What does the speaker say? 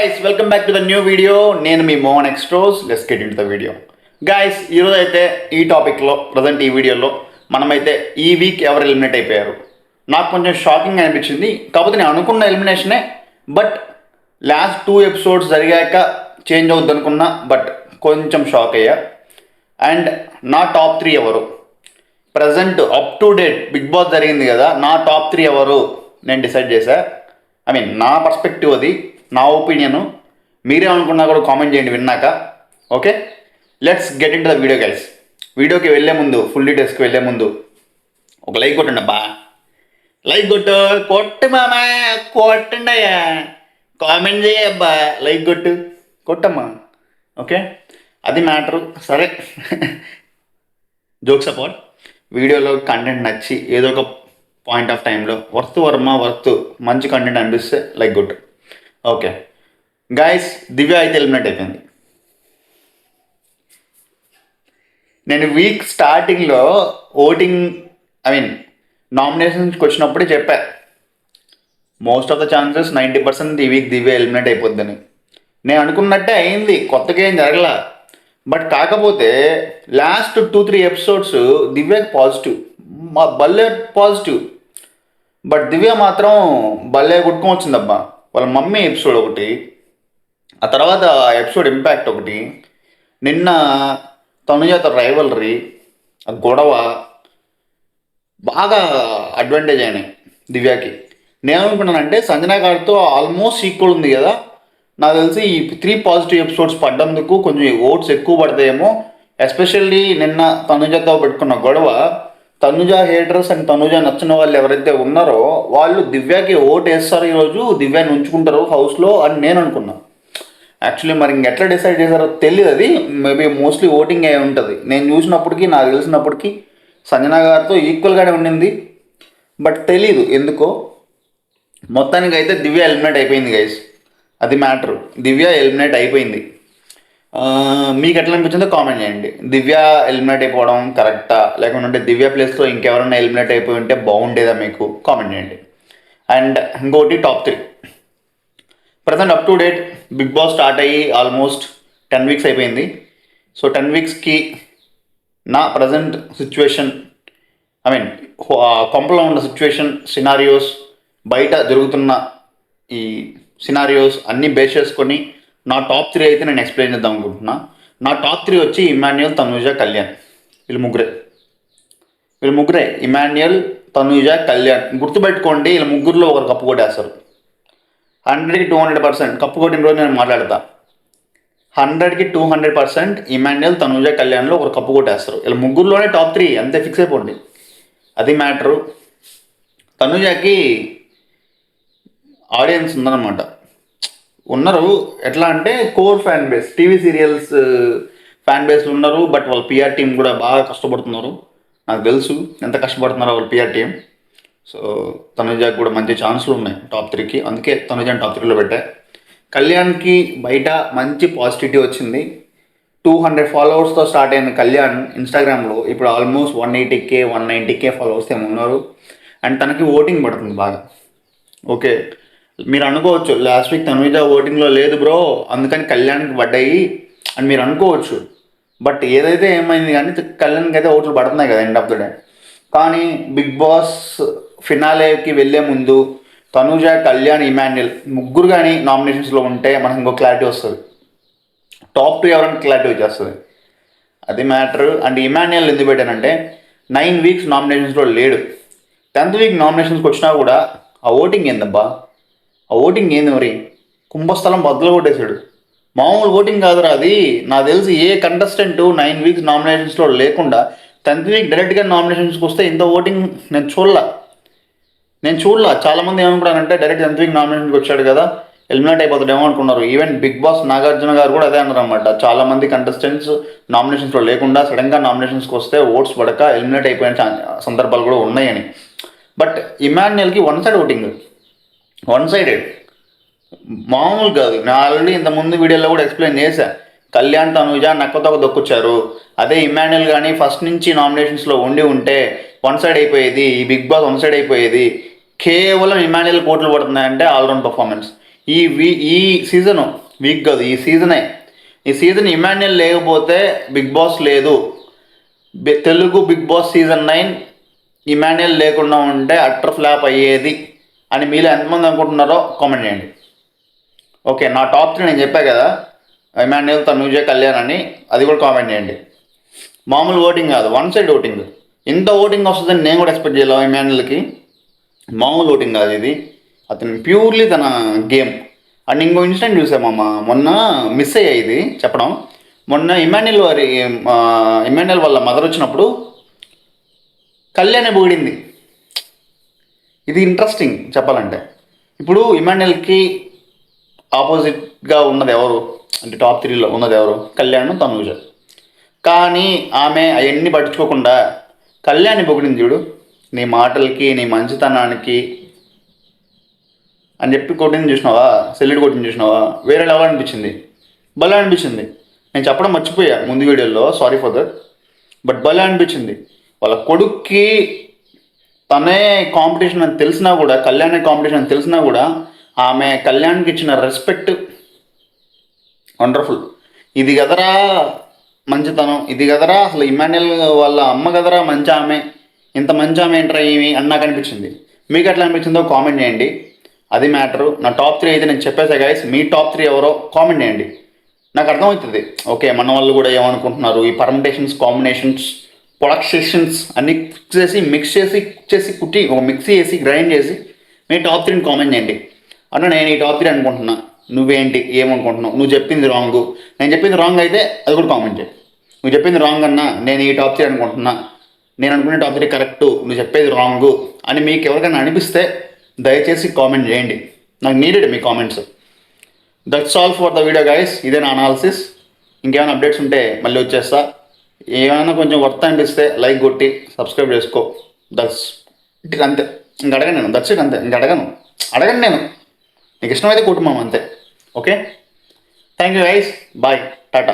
guys, welcome back to the new video. నేను మీ మోహన్ ఎక్స్ట్రోస్. Let's get into the video. Guys, ఈరోజు అయితే ఈ టాపిక్లో ప్రజెంట్ ఈ వీడియోలో మనమైతే ఈ వీక్ ఎవరు ఎలిమినేట్ అయిపోయారు. నాకు కొంచెం షాకింగ్ అనిపించింది. కాకపోతే నేను అనుకున్న ఎలిమినేషనే, బట్ లాస్ట్ 2 ఎపిసోడ్స్ జరిగాక చేంజ్ అవుద్ది అనుకున్నా, బట్ కొంచెం షాక్ అయ్యా. అండ్ నా టాప్ 3 ఎవరు present up to date Bigg Boss జరిగింది కదా, నా టాప్ 3 ఎవరు నేను డిసైడ్ చేశా. నా పర్స్పెక్టివ్ అది, నా ఒపీనియను. మీరే అనుకున్నా కూడా కామెంట్ చేయండి విన్నాక. Okay, let's get in to the video guys. వీడియోకి వెళ్ళే ముందు, ఫుల్ డీటెయిల్స్కి వెళ్ళే ముందు ఒక లైక్ కొట్టండి అబ్బా. లైక్ కొట్టు మామా, కొట్టండి అయ్యా. కామెంట్ చేయబ్బా, లైక్ కొట్టమ్మా. ఓకే, అది మ్యాటరు. సరే, జోక్ సపోర్ట్. వీడియోలో కంటెంట్ నచ్చి ఏదో ఒక పాయింట్ ఆఫ్ టైంలో వర్త్ మంచి కంటెంట్ అనిపిస్తే like good. Okay guys, Divya అయితే ఎలిమినేట్ అయిపోయింది. నేను వీక్ స్టార్టింగ్లో ఓటింగ్ నామినేషన్స్కి వచ్చినప్పుడే చెప్పా, మోస్ట్ ఆఫ్ ద ఛాన్సెస్ 90% ఈ వీక్ దివ్య ఎలిమినేట్ అయిపోద్దని. నేను అనుకున్నట్టే అయింది, కొత్తగా ఏం జరగల. బట్ కాకపోతే లాస్ట్ 2-3 ఎపిసోడ్స్ దివ్యకి పాజిటివ్, మా భలే పాజిటివ్. బట్ దివ్య మాత్రం భలే కొట్టుకొని వచ్చిందబ్బా. వాళ్ళ మమ్మీ ఎపిసోడ్ ఒకటి, ఆ తర్వాత ఎపిసోడ్ ఇంపాక్ట్ ఒకటి, నిన్న తనుజాతో రైవలరీ, ఆ గొడవ బాగా అడ్వాంటేజ్ అయినాయి దివ్యకి. నేనేమనుకున్నానంటే సంజనా గారితో ఆల్మోస్ట్ ఈక్వల్ ఉంది కదా, నాకు తెలిసి ఈ 3 పాజిటివ్ ఎపిసోడ్స్ పడ్డందుకు కొంచెం ఓట్స్ ఎక్కువ పడతాయేమో. ఎస్పెషల్లీ నిన్న తనుజాతో పెట్టుకున్న గొడవ, తనుజ హేటర్స్ అండ్ తనుజ నచ్చిన వాళ్ళు ఎవరైతే ఉన్నారో వాళ్ళు దివ్యకి ఓట్ వేస్తారు, ఈరోజు దివ్యాన్ని ఉంచుకుంటారు హౌస్లో అని నేను అనుకున్నా. యాక్చువల్లీ మరి ఇంకెట్లా డిసైడ్ చేశారో తెలియదు, అది మేబీ మోస్ట్లీ ఓటింగ్ అయి ఉంటుంది. నేను చూసినప్పటికీ, నాకు తెలిసినప్పటికీ సంజనా గారితో ఈక్వల్గానే ఉండింది, బట్ తెలీదు ఎందుకో. మొత్తానికి అయితే దివ్య ఎలిమినేట్ అయిపోయింది గైస్, అది మ్యాటర్. దివ్య ఎలిమినేట్ అయిపోయింది. మీకు ఎట్లా అనిపించిందో కామెంట్ చేయండి. దివ్య ఎలిమినేట్ అయిపోవడం కరెక్టా, లేకుంటే దివ్య ప్లేస్లో ఇంకెవరైనా ఎలిమినేట్ అయిపోయి ఉంటే బాగుండేదా, మీకు కామెంట్ చేయండి. అండ్ ఇంకోటి top 3 present up to date. Bigg Boss start అయ్యి ఆల్మోస్ట్ 10 వీక్స్ అయిపోయింది. సో 10 వీక్స్కి నా ప్రజెంట్ సిచ్యువేషన్, కొంపలో ఉన్న సిచ్యువేషన్, సినారియోస్, బయట జరుగుతున్న ఈ సినారియోస్ అన్నీ బేస్ చేసుకొని నా టాప్ 3 అయితే నేను ఎక్స్ప్లెయిన్ చేద్దాం అనుకుంటున్నా. నా టాప్ 3 వచ్చి ఇమాన్యుయల్, తనూజ, కళ్యాణ్. వీళ్ళు ముగ్గురే ఇమాన్యుయల్, తనూజ, కళ్యాణ్. గుర్తుపెట్టుకోండి, వీళ్ళ ముగ్గురులో ఒకరు కప్పు కొట్టేస్తారు. 100కి 200% కప్పు కొట్టిన రోజు నేను మాట్లాడతా. 100కి 200% ఇమాన్యుయల్, తనూజ, కళ్యాణ్లో ఒకరు కప్పు కొట్టేస్తారు. వీళ్ళ ముగ్గురులోనే టాప్ 3 అంతే, ఫిక్స్ అయిపోండి. అది మ్యాటరు. తనూజకి ఆడియన్స్ ఉందన్నమాట, ఉన్నారు. ఎట్లా అంటే core fan base, TV serials fan బేస్లు ఉన్నారు. బట్ వాళ్ళ పిఆర్ టీం కూడా బాగా కష్టపడుతున్నారు. నాకు తెలుసు ఎంత కష్టపడుతున్నారో వాళ్ళ పిఆర్ టీం. సో తనుజాకి కూడా మంచి ఛాన్సులు ఉన్నాయి టాప్ 3కి, అందుకే తనుజాని టాప్ 3లో పెట్టా. కళ్యాణ్కి బయట మంచి పాజిటివిటీ వచ్చింది. 200 ఫాలోవర్స్తో స్టార్ట్ అయిన కళ్యాణ్ ఇన్స్టాగ్రామ్లో ఇప్పుడు ఆల్మోస్ట్ 180K 190K ఫాలోవర్స్ ఏమో ఉన్నారు. అండ్ తనకి ఓటింగ్ పడుతుంది బాగా. ఓకే, మీరు అనుకోవచ్చు లాస్ట్ వీక్ తనుజ ఓటింగ్లో లేదు బ్రో, అందుకని కళ్యాణ్కి పడ్డాయి అని మీరు అనుకోవచ్చు. బట్ ఏదైతే ఏమైంది కానీ కళ్యాణ్కి అయితే ఓట్లు పడుతున్నాయి కదా ఎండ్ ఆఫ్ ద డే. కానీ బిగ్ బాస్ ఫినాలేకి వెళ్ళే ముందు తనుజ, కళ్యాణ్, ఇమాన్యుయల్ ముగ్గురు కానీ నామినేషన్స్లో ఉంటే మనకు ఇంకో క్లారిటీ వస్తుంది. టాప్ 2 ఎవరైనా క్లారిటీ వచ్చేస్తుంది, అది మ్యాటర్. అండ్ ఇమాన్యుయల్ ఎందుకు పెట్టానంటే 9 వీక్స్ నామినేషన్స్లో లేడు. 10th వీక్ నామినేషన్స్కి వచ్చినా కూడా ఆ ఓటింగ్ ఏందబ్బా, ఆ ఓటింగ్ ఏంది మరి, కుంభస్థలం బద్దలు కొట్టేశాడు. మామూలు ఓటింగ్ కాదురా అది. నాకు తెలిసి ఏ కంటెస్టెంట్ 9 వీక్స్ నామినేషన్స్లో లేకుండా 10th వీక్ డైరెక్ట్గా నామినేషన్స్కి వస్తే ఇంత ఓటింగ్ నేను చూడలా. చాలామంది ఏమనుకున్నారంటే డైరెక్ట్ 10th వీక్ నామినేషన్స్కి వచ్చాడు కదా, ఎలిమినేట్ అయిపోతాడేమో అనుకున్నారు. ఈవెన్ బిగ్ బాస్ నాగార్జున గారు కూడా అదే అన్నారు అనమాట. చాలామంది కంటెస్టెంట్స్ నామినేషన్స్లో లేకుండా సడన్గా నామినేషన్స్కి వస్తే ఓట్స్ పడక ఎలిమినేట్ అయిపోయిన సందర్భాలు కూడా ఉన్నాయని. బట్ ఇమాన్యుయల్కి వన్ సైడెడ్, మామూలు కాదు. నేను ఆల్రెడీ ఇంతకుముందు వీడియోలో కూడా ఎక్స్ప్లెయిన్ చేశా. కళ్యాణ్, తనుజ నక్కతోక దొక్కొచ్చారు. అదే ఇమాన్యుయల్ కానీ ఫస్ట్ నుంచి నామినేషన్స్లో ఉంటే వన్ సైడ్ అయిపోయేది, ఈ బిగ్ బాస్ వన్ సైడ్ అయిపోయేది. కేవలం ఇమాన్యుయల్ కోట్లు పడుతున్నాయంటే ఆల్రౌండ్ పర్ఫార్మెన్స్. ఈ సీజను వీక్ కాదు, ఈ సీజన్ ఇమాన్యుయల్ లేకపోతే బిగ్ బాస్ లేదు. Telugu Bigg Boss season 9 Emmanuel లేకుండా ఉంటే అట్టర్ ఫ్లాప్ అయ్యేది అని మీలో ఎంతమంది అనుకుంటున్నారో కామెంట్ చేయండి. ఓకే, నా టాప్ 3 నేను చెప్పా కదా, ఇమాన్యుయల్, తనూజ, కళ్యాణ్ అని, అది కూడా కామెంట్ చేయండి. మామూలు ఓటింగ్ కాదు, వన్ సైడ్ ఓటింగ్. ఇంత ఓటింగ్ వస్తుందని నేను కూడా ఎక్స్పెక్ట్ చేయలేము ఇమాన్యుయల్కి. మామూలు ఓటింగ్ కాదు ఇది, అతను ప్యూర్లీ తన గేమ్. అండ్ ఇంకో ఇన్సిడెంట్ చూసామమ్మా, మొన్న మిస్ అయ్యాయి ఇది చెప్పడం. మొన్న ఇమాన్యుయల్ వాళ్ళ మదర్ వచ్చినప్పుడు కళ్యాణే పొగిడింది. ఇది ఇంట్రెస్టింగ్ చెప్పాలంటే. ఇప్పుడు ఇమాన్యుయల్కి ఆపోజిట్గా ఉన్నది ఎవరు అంటే టాప్ 3లో ఉన్నది ఎవరు? కళ్యాణ్, తనూజ. కానీ ఆమె అవన్నీ పట్టించుకోకుండా కళ్యాణ్ని పొగిడింది చూడు, నీ మాటలకి, నీ మంచితనానికి అని చెప్పి కొట్టింది చూసినావా, సెల్యూట్ కొట్టింది చూసినావా, వేరే లెవెల్ అనిపించింది, భలే అనిపించింది. నేను చెప్పడం మర్చిపోయా ముందు వీడియోలో, సారీ ఫర్ దట్. బట్ భలే అనిపించింది. వాళ్ళ కొడుక్కి తనే కాంపిటీషన్ అని తెలిసినా కూడా, కళ్యాణ్ కాంపిటీషన్ అని తెలిసినా కూడా ఆమె కళ్యాణ్కి ఇచ్చిన రెస్పెక్ట్ వండర్ఫుల్. ఇది కదరా మంచితనం, ఇది కదరా అసలు ఇమాన్యుయల్ వాళ్ళ అమ్మ కదరా మంచి ఆమె, ఇంత మంచి ఆమె ఏంట్రా ఏమి అని నాకు అనిపించింది. మీకు ఎట్లా అనిపించిందో కామెంట్ చేయండి, అది మ్యాటరు. నా టాప్ 3 అయితే నేను చెప్పేసా గైస్, మీ టాప్ 3 ఎవరో కామెంట్ చేయండి, నాకు అర్థమవుతుంది. ఓకే, మన వాళ్ళు కూడా ఏమనుకుంటున్నారు, ఈ పర్మిటేషన్స్, కాంబినేషన్స్, ప్రొడక్షన్స్ అన్నీ మిక్స్ చేసి కుట్టి ఒక మిక్సీ చేసి గ్రైండ్ చేసి మీ టాప్ 3ని కామెంట్ చేయండి. అన్న నేను ఈ టాప్ 3 అనుకుంటున్నా, నువ్వేంటి ఏమనుకుంటున్నావు, నువ్వు చెప్పింది రాంగు, నేను చెప్పింది రాంగ్ అయితే అది కూడా కామెంట్ చేయి. నువ్వు చెప్పింది రాంగ్ అన్నా, నేను ఈ టాప్ 3 అనుకుంటున్నా, నేను అనుకునే టాప్ 3 కరెక్టు, నువ్వు చెప్పేది రాంగు అని మీకు ఎవరికైనా అనిపిస్తే దయచేసి కామెంట్ చేయండి, నాకు needed me comments. That's all for the video guys, ఇదే నా అనాలిసిస్. ఇంకేమైనా అప్డేట్స్ ఉంటే మళ్ళీ వచ్చేస్తా. ఏమైనా కొంచెం వర్త్ అనిపిస్తే లైక్ కొట్టి సబ్స్క్రైబ్ చేసుకో. దట్స్ ఇట్, అంతే. ఇంక అడగను నేను, దట్స్ ఇట్, అంతే. ఇంక అడగను నేను, నీకు ఇష్టమైతే కుటుంబం అంతే. Okay, thank you guys, bye, Tata.